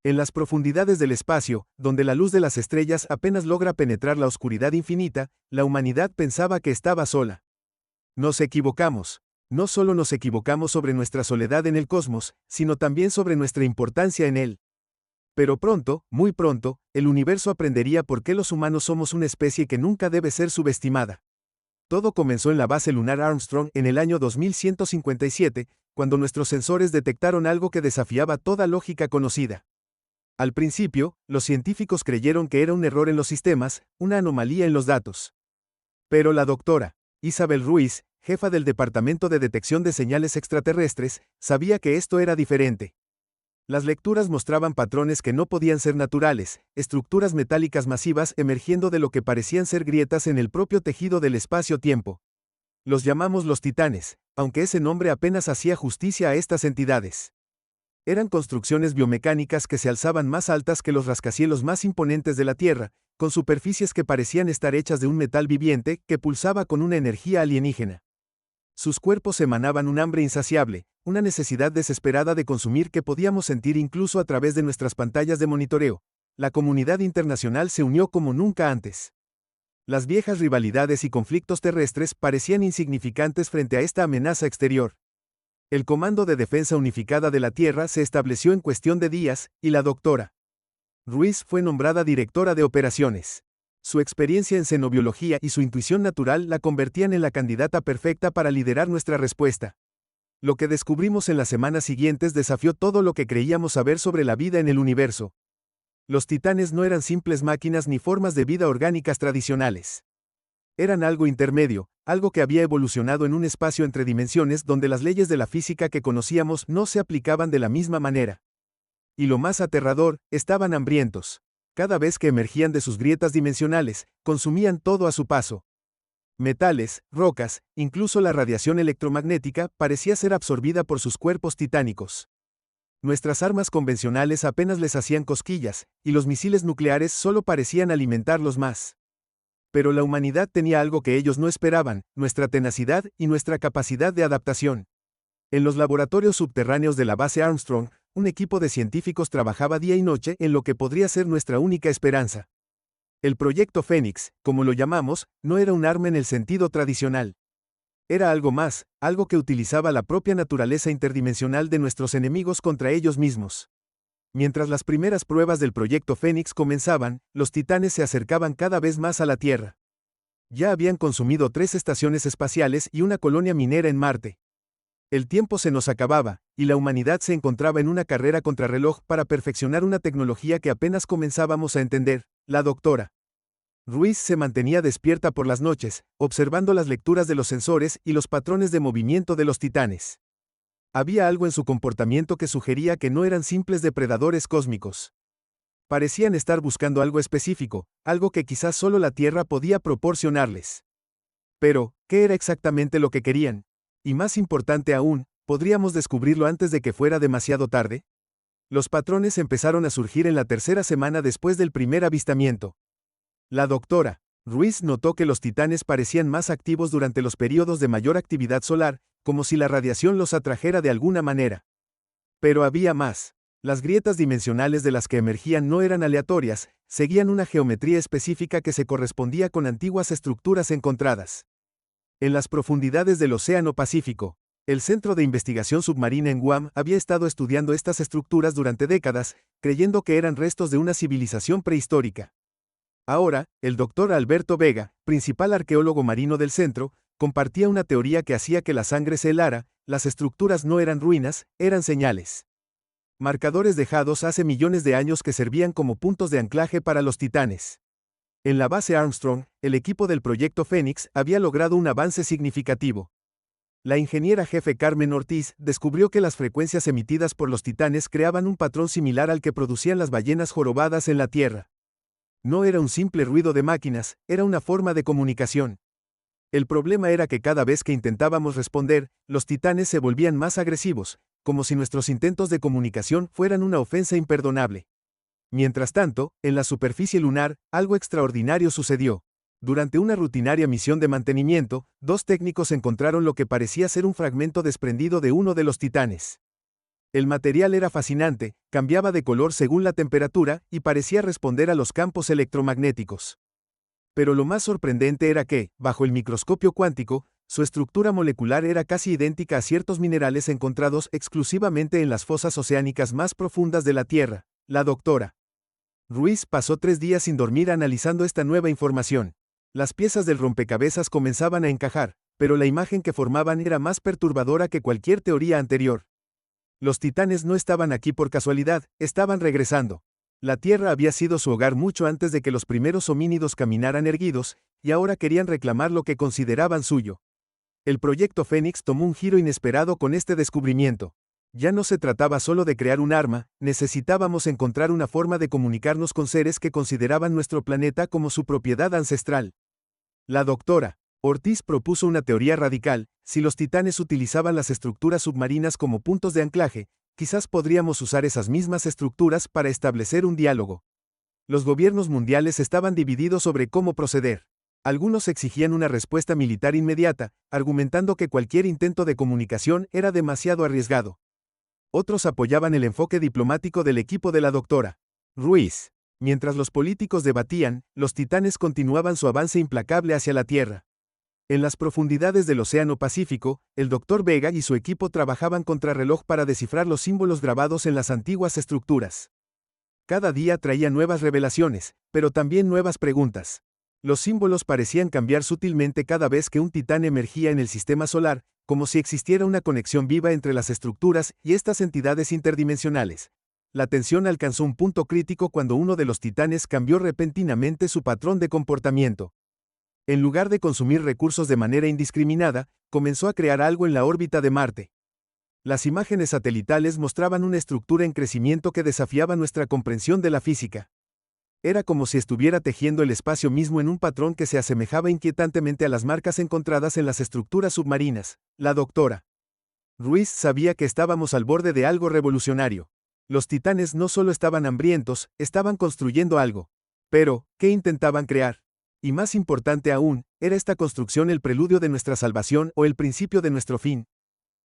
En las profundidades del espacio, donde la luz de las estrellas apenas logra penetrar la oscuridad infinita, la humanidad pensaba que estaba sola. Nos equivocamos. No solo nos equivocamos sobre nuestra soledad en el cosmos, sino también sobre nuestra importancia en él. Pero pronto, muy pronto, el universo aprendería por qué los humanos somos una especie que nunca debe ser subestimada. Todo comenzó en la base lunar Armstrong en el año 2157, cuando nuestros sensores detectaron algo que desafiaba toda lógica conocida. Al principio, los científicos creyeron que era un error en los sistemas, una anomalía en los datos. Pero la doctora Isabel Ruiz, jefa del Departamento de Detección de Señales Extraterrestres, sabía que esto era diferente. Las lecturas mostraban patrones que no podían ser naturales, estructuras metálicas masivas emergiendo de lo que parecían ser grietas en el propio tejido del espacio-tiempo. Los llamamos los titanes, aunque ese nombre apenas hacía justicia a estas entidades. Eran construcciones biomecánicas que se alzaban más altas que los rascacielos más imponentes de la Tierra, con superficies que parecían estar hechas de un metal viviente que pulsaba con una energía alienígena. Sus cuerpos emanaban un hambre insaciable, una necesidad desesperada de consumir que podíamos sentir incluso a través de nuestras pantallas de monitoreo. La comunidad internacional se unió como nunca antes. Las viejas rivalidades y conflictos terrestres parecían insignificantes frente a esta amenaza exterior. El Comando de Defensa Unificada de la Tierra se estableció en cuestión de días, y la doctora Ruiz fue nombrada directora de operaciones. Su experiencia en xenobiología y su intuición natural la convertían en la candidata perfecta para liderar nuestra respuesta. Lo que descubrimos en las semanas siguientes desafió todo lo que creíamos saber sobre la vida en el universo. Los titanes no eran simples máquinas ni formas de vida orgánicas tradicionales. Eran algo intermedio, algo que había evolucionado en un espacio entre dimensiones donde las leyes de la física que conocíamos no se aplicaban de la misma manera. Y lo más aterrador, estaban hambrientos. Cada vez que emergían de sus grietas dimensionales, consumían todo a su paso. Metales, rocas, incluso la radiación electromagnética parecía ser absorbida por sus cuerpos titánicos. Nuestras armas convencionales apenas les hacían cosquillas, y los misiles nucleares solo parecían alimentarlos más. Pero la humanidad tenía algo que ellos no esperaban, nuestra tenacidad y nuestra capacidad de adaptación. En los laboratorios subterráneos de la base Armstrong, un equipo de científicos trabajaba día y noche en lo que podría ser nuestra única esperanza. El proyecto Fénix, como lo llamamos, no era un arma en el sentido tradicional. Era algo más, algo que utilizaba la propia naturaleza interdimensional de nuestros enemigos contra ellos mismos. Mientras las primeras pruebas del proyecto Fénix comenzaban, los titanes se acercaban cada vez más a la Tierra. Ya habían consumido 3 estaciones espaciales y una colonia minera en Marte. El tiempo se nos acababa, y la humanidad se encontraba en una carrera contrarreloj para perfeccionar una tecnología que apenas comenzábamos a entender. La doctora Ruiz se mantenía despierta por las noches, observando las lecturas de los sensores y los patrones de movimiento de los titanes. Había algo en su comportamiento que sugería que no eran simples depredadores cósmicos. Parecían estar buscando algo específico, algo que quizás solo la Tierra podía proporcionarles. Pero, ¿qué era exactamente lo que querían? Y más importante aún, ¿podríamos descubrirlo antes de que fuera demasiado tarde? Los patrones empezaron a surgir en la tercera semana después del primer avistamiento. La doctora Ruiz notó que los titanes parecían más activos durante los periodos de mayor actividad solar, como si la radiación los atrajera de alguna manera. Pero había más. Las grietas dimensionales de las que emergían no eran aleatorias, seguían una geometría específica que se correspondía con antiguas estructuras encontradas. En las profundidades del Océano Pacífico, el Centro de Investigación Submarina en Guam había estado estudiando estas estructuras durante décadas, creyendo que eran restos de una civilización prehistórica. Ahora, el Dr. Alberto Vega, principal arqueólogo marino del centro, compartía una teoría que hacía que la sangre se helara. Las estructuras no eran ruinas, eran señales. Marcadores dejados hace millones de años que servían como puntos de anclaje para los titanes. En la base Armstrong, el equipo del proyecto Fénix había logrado un avance significativo. La ingeniera jefe Carmen Ortiz descubrió que las frecuencias emitidas por los titanes creaban un patrón similar al que producían las ballenas jorobadas en la Tierra. No era un simple ruido de máquinas, era una forma de comunicación. El problema era que cada vez que intentábamos responder, los titanes se volvían más agresivos, como si nuestros intentos de comunicación fueran una ofensa imperdonable. Mientras tanto, en la superficie lunar, algo extraordinario sucedió. Durante una rutinaria misión de mantenimiento, 2 técnicos encontraron lo que parecía ser un fragmento desprendido de uno de los titanes. El material era fascinante, cambiaba de color según la temperatura y parecía responder a los campos electromagnéticos. Pero lo más sorprendente era que, bajo el microscopio cuántico, su estructura molecular era casi idéntica a ciertos minerales encontrados exclusivamente en las fosas oceánicas más profundas de la Tierra. La doctora Ruiz pasó 3 días sin dormir analizando esta nueva información. Las piezas del rompecabezas comenzaban a encajar, pero la imagen que formaban era más perturbadora que cualquier teoría anterior. Los titanes no estaban aquí por casualidad, estaban regresando. La Tierra había sido su hogar mucho antes de que los primeros homínidos caminaran erguidos, y ahora querían reclamar lo que consideraban suyo. El proyecto Fénix tomó un giro inesperado con este descubrimiento. Ya no se trataba solo de crear un arma, necesitábamos encontrar una forma de comunicarnos con seres que consideraban nuestro planeta como su propiedad ancestral. La doctora Ortiz propuso una teoría radical: si los titanes utilizaban las estructuras submarinas como puntos de anclaje, quizás podríamos usar esas mismas estructuras para establecer un diálogo. Los gobiernos mundiales estaban divididos sobre cómo proceder. Algunos exigían una respuesta militar inmediata, argumentando que cualquier intento de comunicación era demasiado arriesgado. Otros apoyaban el enfoque diplomático del equipo de la doctora Ruiz. Mientras los políticos debatían, los titanes continuaban su avance implacable hacia la Tierra. En las profundidades del Océano Pacífico, el Dr. Vega y su equipo trabajaban contrarreloj para descifrar los símbolos grabados en las antiguas estructuras. Cada día traía nuevas revelaciones, pero también nuevas preguntas. Los símbolos parecían cambiar sutilmente cada vez que un titán emergía en el sistema solar, como si existiera una conexión viva entre las estructuras y estas entidades interdimensionales. La tensión alcanzó un punto crítico cuando uno de los titanes cambió repentinamente su patrón de comportamiento. En lugar de consumir recursos de manera indiscriminada, comenzó a crear algo en la órbita de Marte. Las imágenes satelitales mostraban una estructura en crecimiento que desafiaba nuestra comprensión de la física. Era como si estuviera tejiendo el espacio mismo en un patrón que se asemejaba inquietantemente a las marcas encontradas en las estructuras submarinas. La doctora Ruiz sabía que estábamos al borde de algo revolucionario. Los titanes no solo estaban hambrientos, estaban construyendo algo. Pero, ¿qué intentaban crear? Y más importante aún, ¿era esta construcción el preludio de nuestra salvación o el principio de nuestro fin?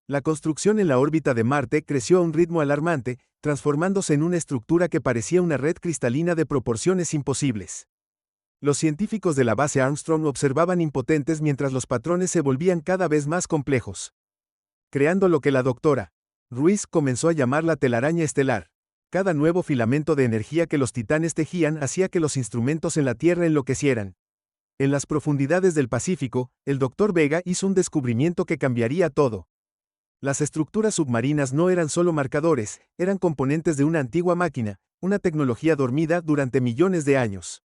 La construcción en la órbita de Marte creció a un ritmo alarmante, transformándose en una estructura que parecía una red cristalina de proporciones imposibles. Los científicos de la base Armstrong observaban impotentes mientras los patrones se volvían cada vez más complejos. Creando lo que la doctora Ruiz comenzó a llamar la telaraña estelar. Cada nuevo filamento de energía que los titanes tejían hacía que los instrumentos en la Tierra enloquecieran. En las profundidades del Pacífico, el Dr. Vega hizo un descubrimiento que cambiaría todo. Las estructuras submarinas no eran solo marcadores, eran componentes de una antigua máquina, una tecnología dormida durante millones de años.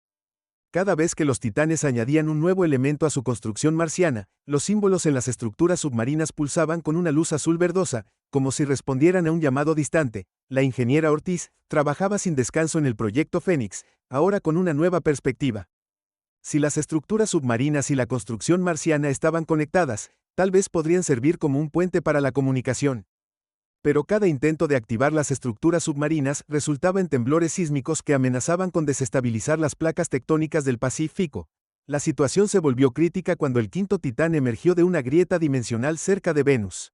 Cada vez que los titanes añadían un nuevo elemento a su construcción marciana, los símbolos en las estructuras submarinas pulsaban con una luz azul verdosa, como si respondieran a un llamado distante. La ingeniera Ortiz trabajaba sin descanso en el proyecto Fénix, ahora con una nueva perspectiva. Si las estructuras submarinas y la construcción marciana estaban conectadas, tal vez podrían servir como un puente para la comunicación. Pero cada intento de activar las estructuras submarinas resultaba en temblores sísmicos que amenazaban con desestabilizar las placas tectónicas del Pacífico. La situación se volvió crítica cuando el quinto titán emergió de una grieta dimensional cerca de Venus.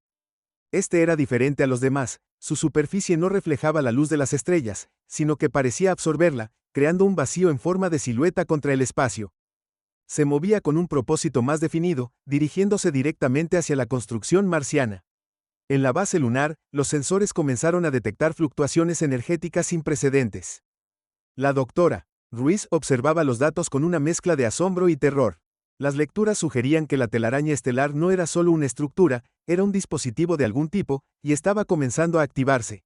Este era diferente a los demás, su superficie no reflejaba la luz de las estrellas, sino que parecía absorberla, creando un vacío en forma de silueta contra el espacio. Se movía con un propósito más definido, dirigiéndose directamente hacia la construcción marciana. En la base lunar, los sensores comenzaron a detectar fluctuaciones energéticas sin precedentes. La doctora Ruiz observaba los datos con una mezcla de asombro y terror. Las lecturas sugerían que la telaraña estelar no era solo una estructura, era un dispositivo de algún tipo, y estaba comenzando a activarse.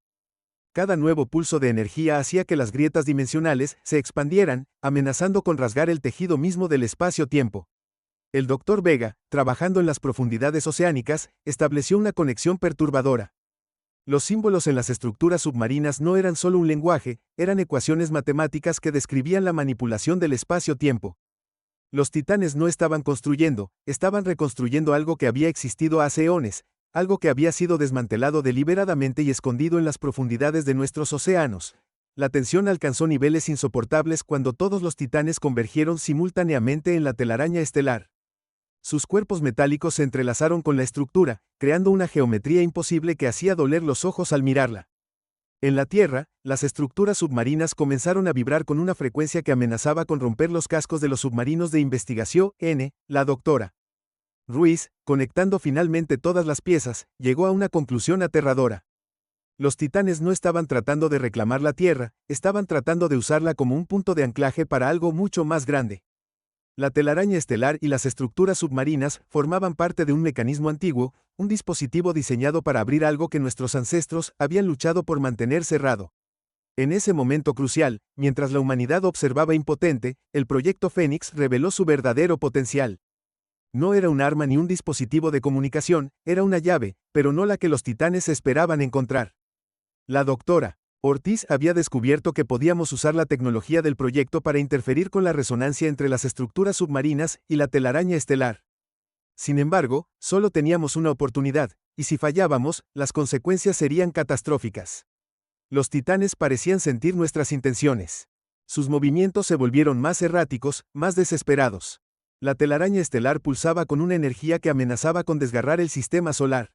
Cada nuevo pulso de energía hacía que las grietas dimensionales se expandieran, amenazando con rasgar el tejido mismo del espacio-tiempo. El Dr. Vega, trabajando en las profundidades oceánicas, estableció una conexión perturbadora. Los símbolos en las estructuras submarinas no eran solo un lenguaje, eran ecuaciones matemáticas que describían la manipulación del espacio-tiempo. Los titanes no estaban construyendo, estaban reconstruyendo algo que había existido hace eones, algo que había sido desmantelado deliberadamente y escondido en las profundidades de nuestros océanos. La tensión alcanzó niveles insoportables cuando todos los titanes convergieron simultáneamente en la telaraña estelar. Sus cuerpos metálicos se entrelazaron con la estructura, creando una geometría imposible que hacía doler los ojos al mirarla. En la Tierra, las estructuras submarinas comenzaron a vibrar con una frecuencia que amenazaba con romper los cascos de los submarinos de investigación. La doctora Ruiz, conectando finalmente todas las piezas, llegó a una conclusión aterradora. Los titanes no estaban tratando de reclamar la Tierra, estaban tratando de usarla como un punto de anclaje para algo mucho más grande. La telaraña estelar y las estructuras submarinas formaban parte de un mecanismo antiguo, un dispositivo diseñado para abrir algo que nuestros ancestros habían luchado por mantener cerrado. En ese momento crucial, mientras la humanidad observaba impotente, el proyecto Fénix reveló su verdadero potencial. No era un arma ni un dispositivo de comunicación, era una llave, pero no la que los titanes esperaban encontrar. La doctora Ortiz había descubierto que podíamos usar la tecnología del proyecto para interferir con la resonancia entre las estructuras submarinas y la telaraña estelar. Sin embargo, solo teníamos una oportunidad, y si fallábamos, las consecuencias serían catastróficas. Los titanes parecían sentir nuestras intenciones. Sus movimientos se volvieron más erráticos, más desesperados. La telaraña estelar pulsaba con una energía que amenazaba con desgarrar el sistema solar.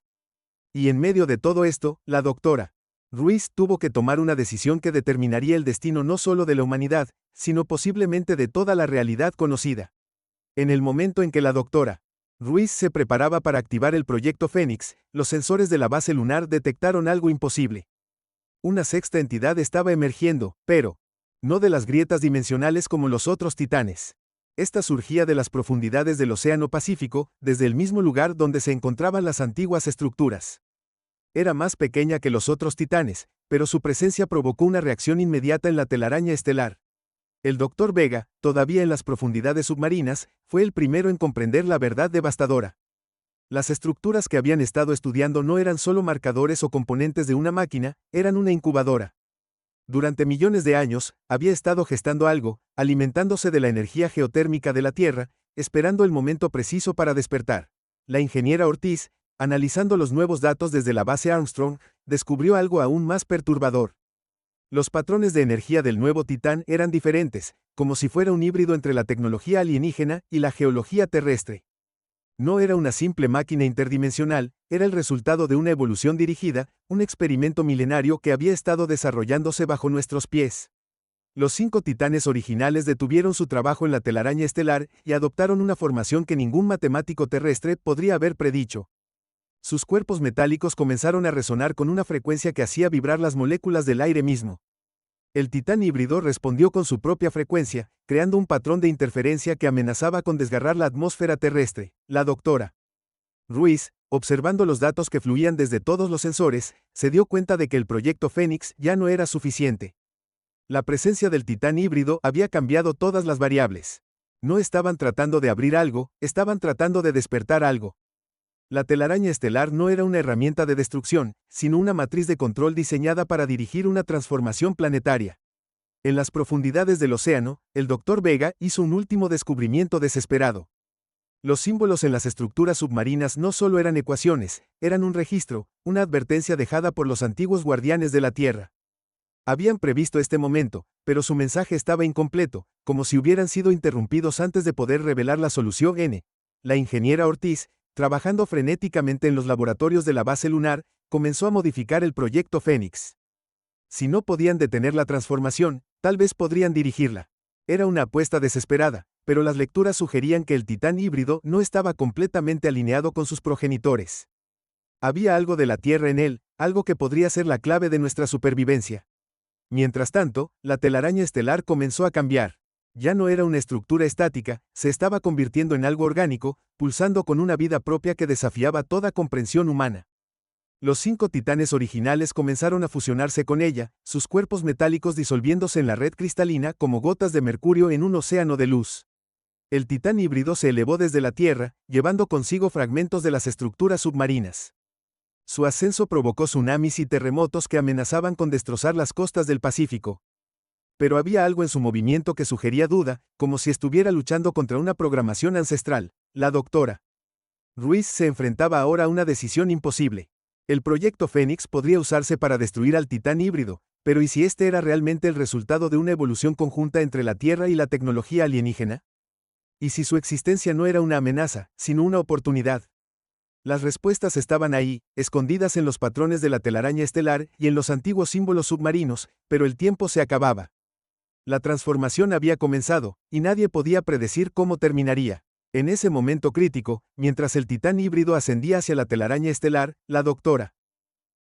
Y en medio de todo esto, la doctora Ruiz tuvo que tomar una decisión que determinaría el destino no solo de la humanidad, sino posiblemente de toda la realidad conocida. En el momento en que la doctora Ruiz se preparaba para activar el proyecto Fénix, los sensores de la base lunar detectaron algo imposible. Una sexta entidad estaba emergiendo, pero no de las grietas dimensionales como los otros titanes. Esta surgía de las profundidades del Océano Pacífico, desde el mismo lugar donde se encontraban las antiguas estructuras. Era más pequeña que los otros titanes, pero su presencia provocó una reacción inmediata en la telaraña estelar. El Dr. Vega, todavía en las profundidades submarinas, fue el primero en comprender la verdad devastadora. Las estructuras que habían estado estudiando no eran solo marcadores o componentes de una máquina, eran una incubadora. Durante millones de años, había estado gestando algo, alimentándose de la energía geotérmica de la Tierra, esperando el momento preciso para despertar. La ingeniera Ortiz, analizando los nuevos datos desde la base Armstrong, descubrió algo aún más perturbador. Los patrones de energía del nuevo Titán eran diferentes, como si fuera un híbrido entre la tecnología alienígena y la geología terrestre. No era una simple máquina interdimensional, era el resultado de una evolución dirigida, un experimento milenario que había estado desarrollándose bajo nuestros pies. Los 5 titanes originales detuvieron su trabajo en la telaraña estelar y adoptaron una formación que ningún matemático terrestre podría haber predicho. Sus cuerpos metálicos comenzaron a resonar con una frecuencia que hacía vibrar las moléculas del aire mismo. El titán híbrido respondió con su propia frecuencia, creando un patrón de interferencia que amenazaba con desgarrar la atmósfera terrestre. La doctora Ruiz, observando los datos que fluían desde todos los sensores, se dio cuenta de que el proyecto Fénix ya no era suficiente. La presencia del titán híbrido había cambiado todas las variables. No estaban tratando de abrir algo, estaban tratando de despertar algo. La telaraña estelar no era una herramienta de destrucción, sino una matriz de control diseñada para dirigir una transformación planetaria. En las profundidades del océano, el Dr. Vega hizo un último descubrimiento desesperado. Los símbolos en las estructuras submarinas no solo eran ecuaciones, eran un registro, una advertencia dejada por los antiguos guardianes de la Tierra. Habían previsto este momento, pero su mensaje estaba incompleto, como si hubieran sido interrumpidos antes de poder revelar la solución. La ingeniera Ortiz, trabajando frenéticamente en los laboratorios de la base lunar, comenzó a modificar el proyecto Fénix. Si no podían detener la transformación, tal vez podrían dirigirla. Era una apuesta desesperada, pero las lecturas sugerían que el titán híbrido no estaba completamente alineado con sus progenitores. Había algo de la Tierra en él, algo que podría ser la clave de nuestra supervivencia. Mientras tanto, la telaraña estelar comenzó a cambiar. Ya no era una estructura estática, se estaba convirtiendo en algo orgánico, pulsando con una vida propia que desafiaba toda comprensión humana. Los 5 titanes originales comenzaron a fusionarse con ella, sus cuerpos metálicos disolviéndose en la red cristalina como gotas de mercurio en un océano de luz. El titán híbrido se elevó desde la Tierra, llevando consigo fragmentos de las estructuras submarinas. Su ascenso provocó tsunamis y terremotos que amenazaban con destrozar las costas del Pacífico. Pero había algo en su movimiento que sugería duda, como si estuviera luchando contra una programación ancestral. La doctora Ruiz se enfrentaba ahora a una decisión imposible. El proyecto Fénix podría usarse para destruir al titán híbrido, pero ¿y si este era realmente el resultado de una evolución conjunta entre la Tierra y la tecnología alienígena? ¿Y si su existencia no era una amenaza, sino una oportunidad? Las respuestas estaban ahí, escondidas en los patrones de la telaraña estelar y en los antiguos símbolos submarinos, pero el tiempo se acababa. La transformación había comenzado, y nadie podía predecir cómo terminaría. En ese momento crítico, mientras el titán híbrido ascendía hacia la telaraña estelar, la doctora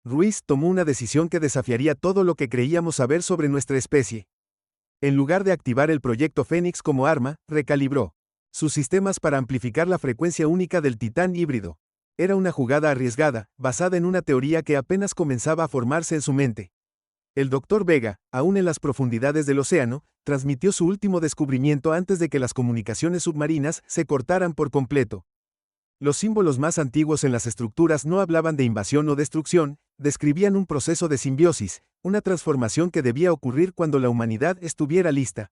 Ruiz tomó una decisión que desafiaría todo lo que creíamos saber sobre nuestra especie. En lugar de activar el proyecto Fénix como arma, recalibró sus sistemas para amplificar la frecuencia única del titán híbrido. Era una jugada arriesgada, basada en una teoría que apenas comenzaba a formarse en su mente. El Dr. Vega, aún en las profundidades del océano, transmitió su último descubrimiento antes de que las comunicaciones submarinas se cortaran por completo. Los símbolos más antiguos en las estructuras no hablaban de invasión o destrucción, describían un proceso de simbiosis, una transformación que debía ocurrir cuando la humanidad estuviera lista.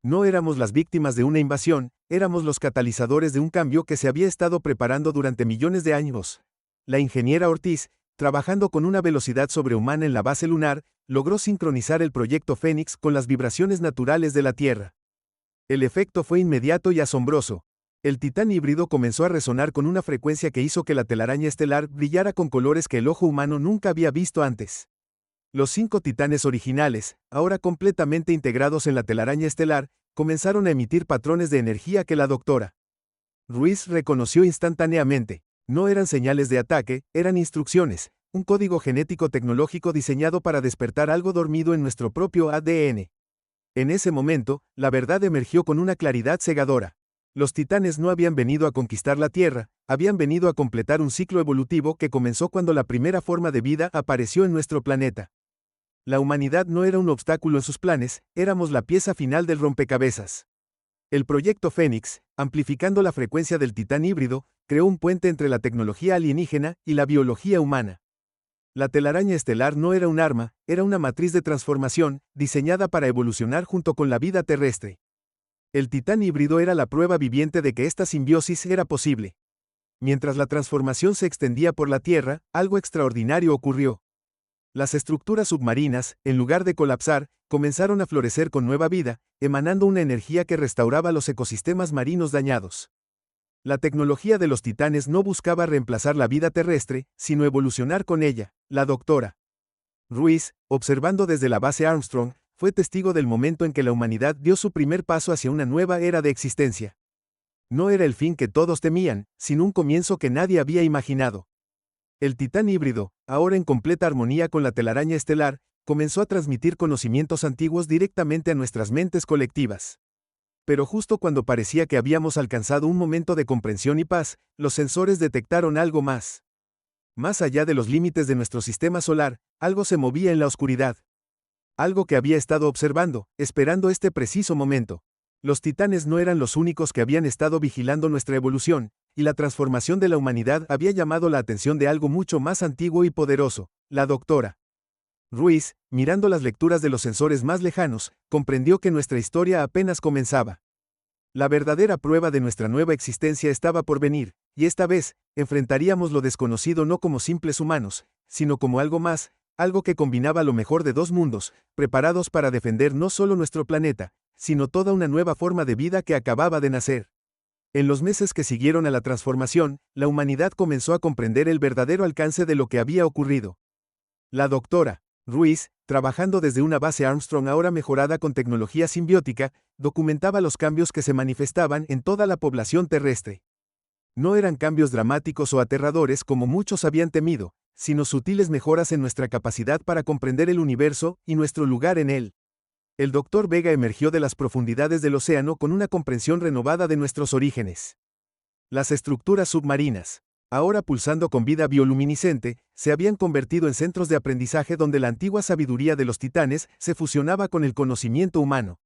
No éramos las víctimas de una invasión, éramos los catalizadores de un cambio que se había estado preparando durante millones de años. La ingeniera Ortiz, trabajando con una velocidad sobrehumana en la base lunar, logró sincronizar el proyecto Fénix con las vibraciones naturales de la Tierra. El efecto fue inmediato y asombroso. El titán híbrido comenzó a resonar con una frecuencia que hizo que la telaraña estelar brillara con colores que el ojo humano nunca había visto antes. Los 5 titanes originales, ahora completamente integrados en la telaraña estelar, comenzaron a emitir patrones de energía que la doctora Ruiz reconoció instantáneamente. No eran señales de ataque, eran instrucciones, un código genético tecnológico diseñado para despertar algo dormido en nuestro propio ADN. En ese momento, la verdad emergió con una claridad cegadora. Los titanes no habían venido a conquistar la Tierra, habían venido a completar un ciclo evolutivo que comenzó cuando la primera forma de vida apareció en nuestro planeta. La humanidad no era un obstáculo en sus planes, éramos la pieza final del rompecabezas. El proyecto Fénix, amplificando la frecuencia del titán híbrido, creó un puente entre la tecnología alienígena y la biología humana. La telaraña estelar no era un arma, era una matriz de transformación, diseñada para evolucionar junto con la vida terrestre. El titán híbrido era la prueba viviente de que esta simbiosis era posible. Mientras la transformación se extendía por la Tierra, algo extraordinario ocurrió. Las estructuras submarinas, en lugar de colapsar, comenzaron a florecer con nueva vida, emanando una energía que restauraba los ecosistemas marinos dañados. La tecnología de los titanes no buscaba reemplazar la vida terrestre, sino evolucionar con ella. La doctora Ruiz, observando desde la base Armstrong, fue testigo del momento en que la humanidad dio su primer paso hacia una nueva era de existencia. No era el fin que todos temían, sino un comienzo que nadie había imaginado. El titán híbrido, ahora en completa armonía con la telaraña estelar, comenzó a transmitir conocimientos antiguos directamente a nuestras mentes colectivas. Pero justo cuando parecía que habíamos alcanzado un momento de comprensión y paz, los sensores detectaron algo más. Más allá de los límites de nuestro sistema solar, algo se movía en la oscuridad. Algo que había estado observando, esperando este preciso momento. Los titanes no eran los únicos que habían estado vigilando nuestra evolución, y la transformación de la humanidad había llamado la atención de algo mucho más antiguo y poderoso. La doctora Ruiz, mirando las lecturas de los sensores más lejanos, comprendió que nuestra historia apenas comenzaba. La verdadera prueba de nuestra nueva existencia estaba por venir, y esta vez, enfrentaríamos lo desconocido no como simples humanos, sino como algo más, algo que combinaba lo mejor de 2 mundos, preparados para defender no solo nuestro planeta, sino toda una nueva forma de vida que acababa de nacer. En los meses que siguieron a la transformación, la humanidad comenzó a comprender el verdadero alcance de lo que había ocurrido. La doctora Ruiz, trabajando desde una base Armstrong ahora mejorada con tecnología simbiótica, documentaba los cambios que se manifestaban en toda la población terrestre. No eran cambios dramáticos o aterradores como muchos habían temido, sino sutiles mejoras en nuestra capacidad para comprender el universo y nuestro lugar en él. El Dr. Vega emergió de las profundidades del océano con una comprensión renovada de nuestros orígenes. Las estructuras submarinas, ahora pulsando con vida bioluminiscente, se habían convertido en centros de aprendizaje donde la antigua sabiduría de los titanes se fusionaba con el conocimiento humano.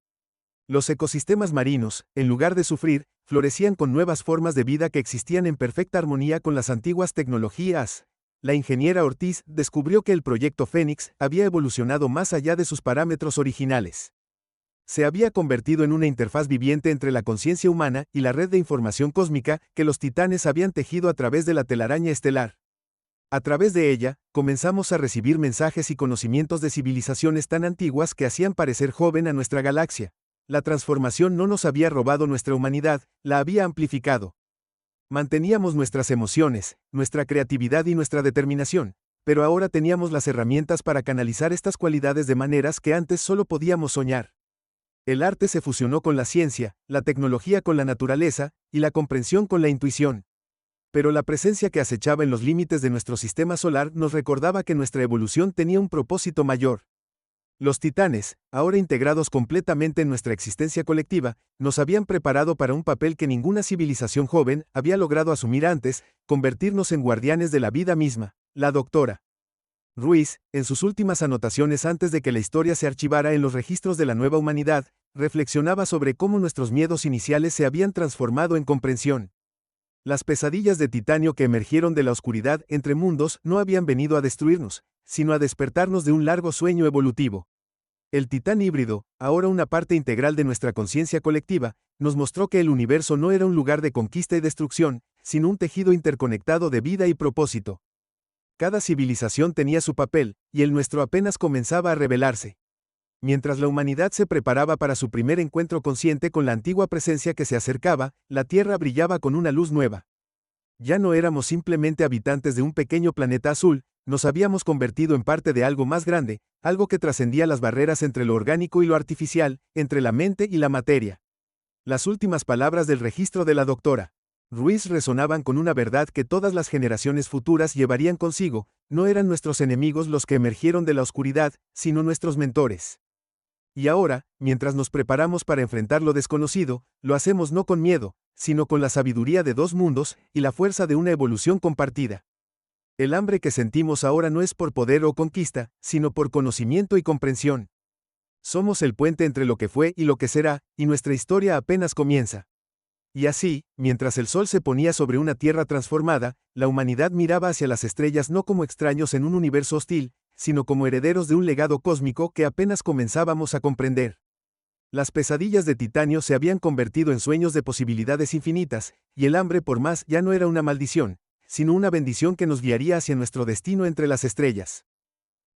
Los ecosistemas marinos, en lugar de sufrir, florecían con nuevas formas de vida que existían en perfecta armonía con las antiguas tecnologías. La ingeniera Ortiz descubrió que el proyecto Fénix había evolucionado más allá de sus parámetros originales. Se había convertido en una interfaz viviente entre la conciencia humana y la red de información cósmica que los titanes habían tejido a través de la telaraña estelar. A través de ella, comenzamos a recibir mensajes y conocimientos de civilizaciones tan antiguas que hacían parecer joven a nuestra galaxia. La transformación no nos había robado nuestra humanidad, la había amplificado. Manteníamos nuestras emociones, nuestra creatividad y nuestra determinación, pero ahora teníamos las herramientas para canalizar estas cualidades de maneras que antes solo podíamos soñar. El arte se fusionó con la ciencia, la tecnología con la naturaleza, y la comprensión con la intuición. Pero la presencia que acechaba en los límites de nuestro sistema solar nos recordaba que nuestra evolución tenía un propósito mayor. Los titanes, ahora integrados completamente en nuestra existencia colectiva, nos habían preparado para un papel que ninguna civilización joven había logrado asumir antes, convertirnos en guardianes de la vida misma. La doctora Ruiz, en sus últimas anotaciones antes de que la historia se archivara en los registros de la nueva humanidad, reflexionaba sobre cómo nuestros miedos iniciales se habían transformado en comprensión. Las pesadillas de titanio que emergieron de la oscuridad entre mundos no habían venido a destruirnos, sino a despertarnos de un largo sueño evolutivo. El titán híbrido, ahora una parte integral de nuestra conciencia colectiva, nos mostró que el universo no era un lugar de conquista y destrucción, sino un tejido interconectado de vida y propósito. Cada civilización tenía su papel, y el nuestro apenas comenzaba a revelarse. Mientras la humanidad se preparaba para su primer encuentro consciente con la antigua presencia que se acercaba, la Tierra brillaba con una luz nueva. Ya no éramos simplemente habitantes de un pequeño planeta azul, nos habíamos convertido en parte de algo más grande, algo que trascendía las barreras entre lo orgánico y lo artificial, entre la mente y la materia. Las últimas palabras del registro de la doctora Ruiz resonaban con una verdad que todas las generaciones futuras llevarían consigo: no eran nuestros enemigos los que emergieron de la oscuridad, sino nuestros mentores. Y ahora, mientras nos preparamos para enfrentar lo desconocido, lo hacemos no con miedo, sino con la sabiduría de dos mundos y la fuerza de una evolución compartida. El hambre que sentimos ahora no es por poder o conquista, sino por conocimiento y comprensión. Somos el puente entre lo que fue y lo que será, y nuestra historia apenas comienza. Y así, mientras el sol se ponía sobre una tierra transformada, la humanidad miraba hacia las estrellas no como extraños en un universo hostil, sino como herederos de un legado cósmico que apenas comenzábamos a comprender. Las pesadillas de titanio se habían convertido en sueños de posibilidades infinitas, y el hambre por más ya no era una maldición, sino una bendición que nos guiaría hacia nuestro destino entre las estrellas.